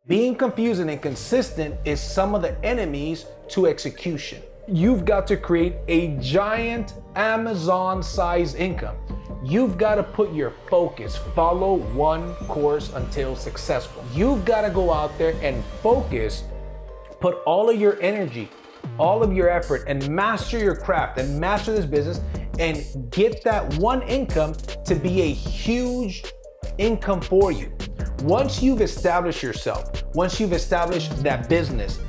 Being confused and inconsistent is some of the enemies to execution. You've got to create a giant Amazon-sized income. You've got to put your focus, follow one course until successful. You've got to go out there and focus, put all of your energy, all of your effort, and master your craft and master this business and get that one income to be a huge income for you. Once you've established yourself, once you've established that business,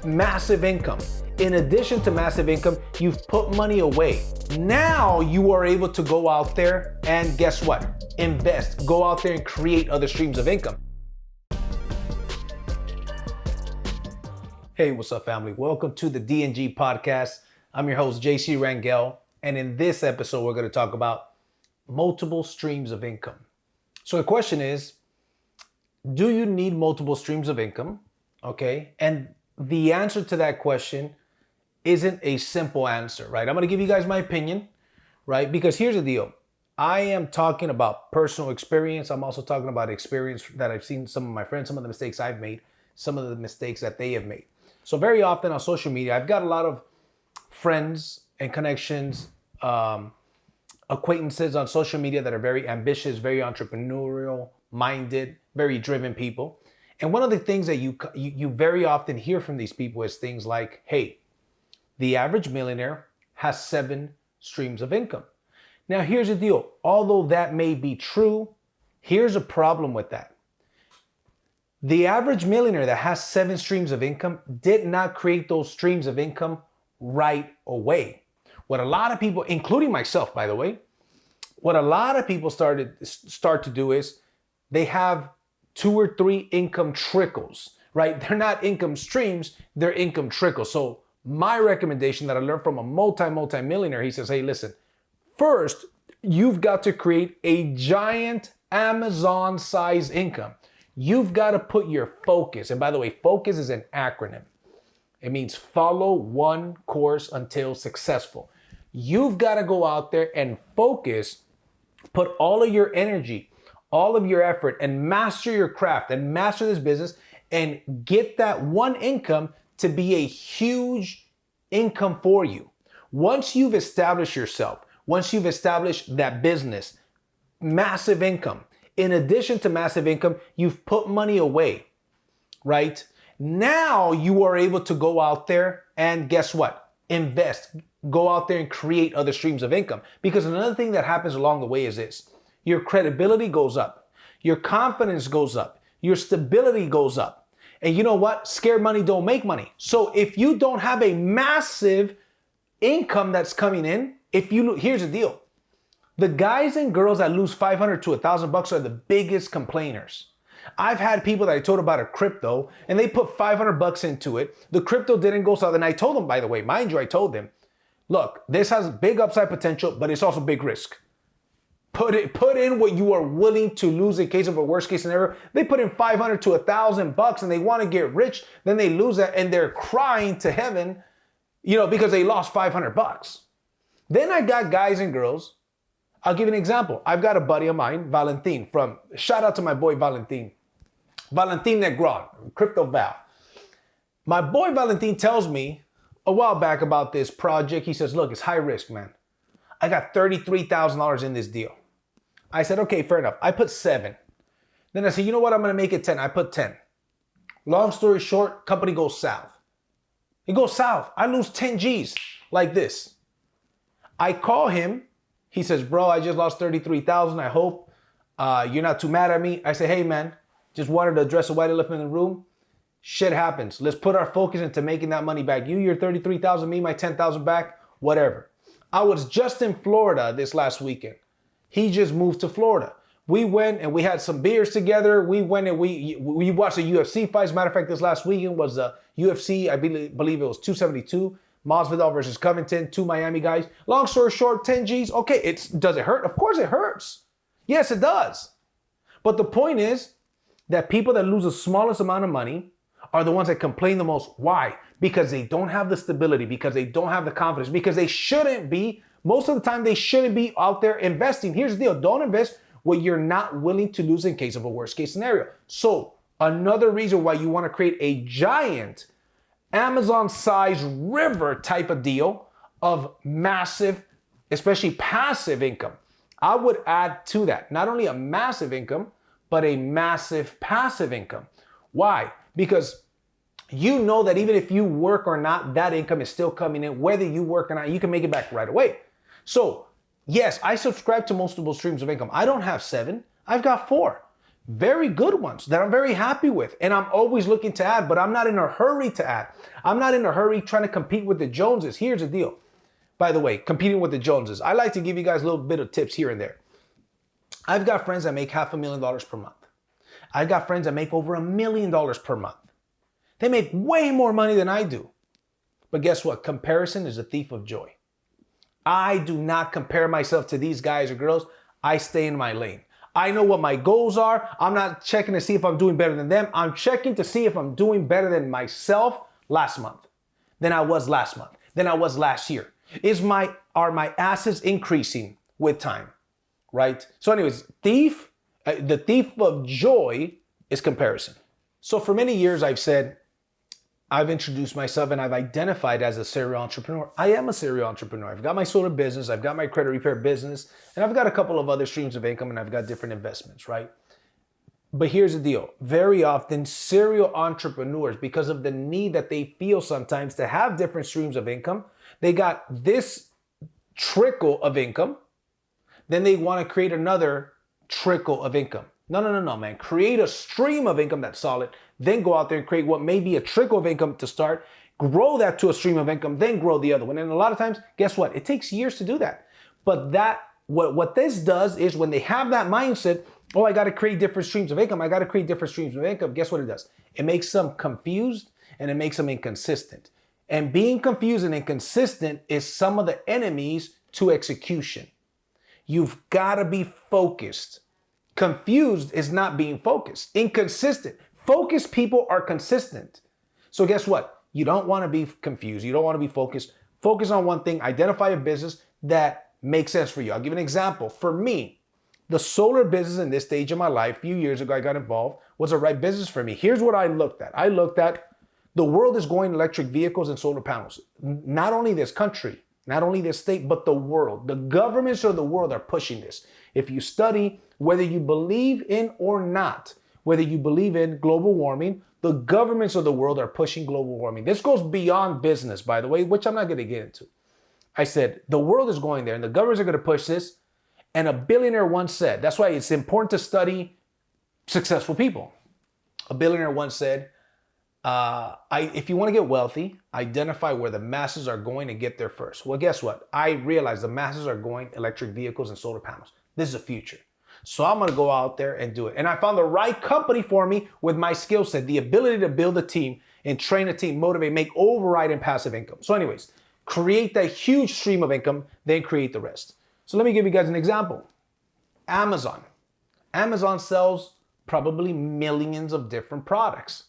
massive income. In addition to massive income, you've put money away. Now you are able to go out there and guess what? Invest. Go out there and create other streams of income. Hey, what's up, family? Welcome to the D&G podcast. I'm your host, JC Rangel. And in this episode, we're going to talk about multiple streams of income. So the question is, do you need multiple streams of income? Okay. And the answer to that question isn't a simple answer, right? I'm going to give you guys my opinion, right? Because here's the deal. I am talking about personal experience. I'm also talking about experience that I've seen some of my friends, some of the mistakes I've made, some of the mistakes that they have made. So very often on social media, I've got a lot of friends and connections, acquaintances on social media that are very ambitious, very entrepreneurial minded, very driven people. And one of the things that you very often hear from these people is things like, hey, the average millionaire has 7 streams of income. Now, here's the deal. Although that may be true, here's a problem with that. The average millionaire that has 7 streams of income did not create those streams of income right away. What a lot of people, including myself, by the way, what a lot of people start to do is they have 2 or 3 income trickles, right? They're not income streams, they're income trickles. So my recommendation that I learned from a multi-millionaire, he says, hey, listen, first, you've got to create a giant Amazon-sized income. You've got to put your focus, and by the way, focus is an acronym. It means follow one course until successful. You've got to go out there and focus, put all of your energy, all of your effort, and master your craft and master this business and get that one income to be a huge income for you. Once you've established yourself, once you've established that business, massive income. In addition to massive income, you've put money away, right? Now you are able to go out there and guess what? Invest. Go out there and create other streams of income. Because another thing that happens along the way is this. Your credibility goes up. Your confidence goes up. Your stability goes up. And you know what? Scared money don't make money. So if you don't have a massive income that's coming in, here's the deal. The guys and girls that lose $500 to $1,000 are the biggest complainers. I've had people that I told about a crypto and they put $500 into it. The crypto didn't go south. And I told them, by the way, mind you, I told them, look, this has big upside potential, but it's also big risk. Put in what you are willing to lose in case of a worst case scenario. They put in $500 to $1,000 and they want to get rich. Then they lose that and they're crying to heaven, because they lost $500. Then I got guys and girls. I'll give you an example. I've got a buddy of mine, Valentin, shout out to my boy Valentin Negron, Crypto Val. My boy Valentin tells me a while back about this project. He says, look, it's high risk, man. I got $33,000 in this deal. I said, okay, fair enough. I put 7. Then I said, you know what? I'm going to make it 10. I put 10. Long story short, company goes south. It goes south. I lose 10 G's like this. I call him. He says, bro, I just lost $33,000. I hope you're not too mad at me. I say, hey, man, just wanted to address a white elephant in the room. Shit happens. Let's put our focus into making that money back. You, your $33,000, me, my $10,000 back, whatever. I was just in Florida this last weekend. He just moved to Florida. We went and we had some beers together. We went and we watched the UFC fights. Matter of fact, this last weekend was the UFC. I believe it was 272. Masvidal versus Covington, 2 Miami guys. Long story short, 10 G's. Okay, does it hurt? Of course it hurts. Yes, it does. But the point is that people that lose the smallest amount of money are the ones that complain the most. Why? Because they don't have the stability, because they don't have the confidence, because they shouldn't be. Most of the time, they shouldn't be out there investing. Here's the deal. Don't invest what you're not willing to lose in case of a worst case scenario. So Another reason why you want to create a giant Amazon-sized river type of deal of massive, especially passive income. I would add to that, not only a massive income, but a massive passive income. Why? Because you know that even if you work or not, that income is still coming in. Whether you work or not, you can make it back right away. So yes, I subscribe to multiple streams of income. I don't have 7, I've got 4. Very good ones that I'm very happy with. And I'm always looking to add, but I'm not in a hurry to add. I'm not in a hurry trying to compete with the Joneses. Here's the deal. By the way, competing with the Joneses. I like to give you guys a little bit of tips here and there. I've got friends that make $500,000 per month. I've got friends that make over $1 million per month. They make way more money than I do. But guess what? Comparison is a thief of joy. I do not compare myself to these guys or girls. I stay in my lane. I know what my goals are. I'm not checking to see if I'm doing better than them. I'm checking to see if I'm doing better than myself last month, than I was last month, than I was last year. Are my assets increasing with time, right? So anyways, the thief of joy is comparison. So for many years I've said, I've introduced myself and I've identified as a serial entrepreneur. I am a serial entrepreneur. I've got my solar business, I've got my credit repair business, and I've got a couple of other streams of income, and I've got different investments, right? But here's the deal. Very often, serial entrepreneurs, because of the need that they feel sometimes to have different streams of income, they got this trickle of income, then they want to create another trickle of income. No, man. Create a stream of income that's solid, then go out there and create what may be a trickle of income to start, grow that to a stream of income, then grow the other one. And a lot of times, guess what? It takes years to do that. But what this does is when they have that mindset, oh, I got to create different streams of income. I got to create different streams of income. Guess what it does? It makes them confused and it makes them inconsistent. And being confused and inconsistent is some of the enemies to execution. You've got to be focused. Confused is not being focused. Inconsistent. Focused people are consistent. So guess what? You don't want to be confused. You don't want to be focused. Focus on one thing. Identify a business that makes sense for you. I'll give you an example. For me, the solar business in this stage of my life, a few years ago I got involved, was the right business for me. Here's what I looked at. I looked at the world is going electric vehicles and solar panels. Not only this country, not only this state, but the world. The governments of the world are pushing this. If you study, whether you believe in or not, whether you believe in global warming, the governments of the world are pushing global warming. This goes beyond business, by the way, which I'm not going to get into. I said, the world is going there and the governments are going to push this. And a billionaire once said, that's why it's important to study successful people. A billionaire once said, if you want to get wealthy, identify where the masses are going and get there first. Well, guess what? I realized the masses are going electric vehicles and solar panels. This is the future. So I'm going to go out there and do it. And I found the right company for me with my skill set, the ability to build a team and train a team, motivate, make override and passive income. So anyways, create that huge stream of income, then create the rest. So let me give you guys an example. Amazon. Amazon sells probably millions of different products.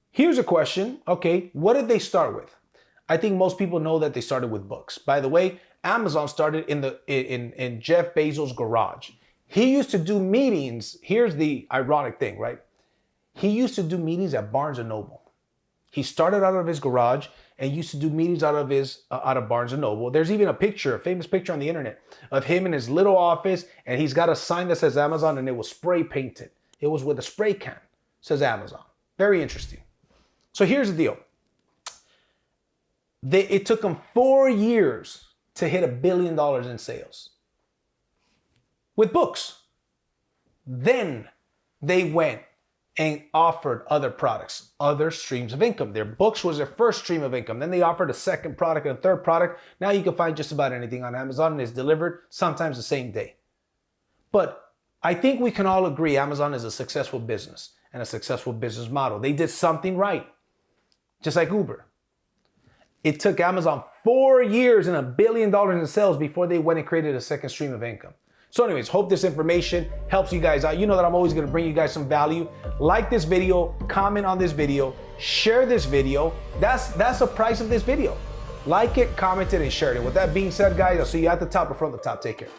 Here's a question. Okay, what did they start with? I think most people know that they started with books. By the way, Amazon started in Jeff Bezos' garage. He used to do meetings. Here's the ironic thing, right? He used to do meetings at Barnes & Noble. He started out of his garage and used to do meetings out of Barnes & Noble. There's even a famous picture on the internet of him in his little office, and he's got a sign that says Amazon, and it was spray painted. It was with a spray can. It says Amazon. Very interesting. So here's the deal. It took them 4 years to hit $1 billion in sales with books. Then they went and offered other products, other streams of income. Their books was their first stream of income. Then they offered a second product and a third product. Now you can find just about anything on Amazon and it's delivered sometimes the same day. But I think we can all agree Amazon is a successful business and a successful business model. They did something right, just like Uber. It took Amazon 4 years and $1 billion in sales before they went and created a second stream of income. So anyways, hope this information helps you guys out. You know that I'm always going to bring you guys some value. Like this video, comment on this video, share this video. That's the price of this video. Like it, comment it, and share it. And with that being said, guys, I'll see you at the top or from the top. Take care.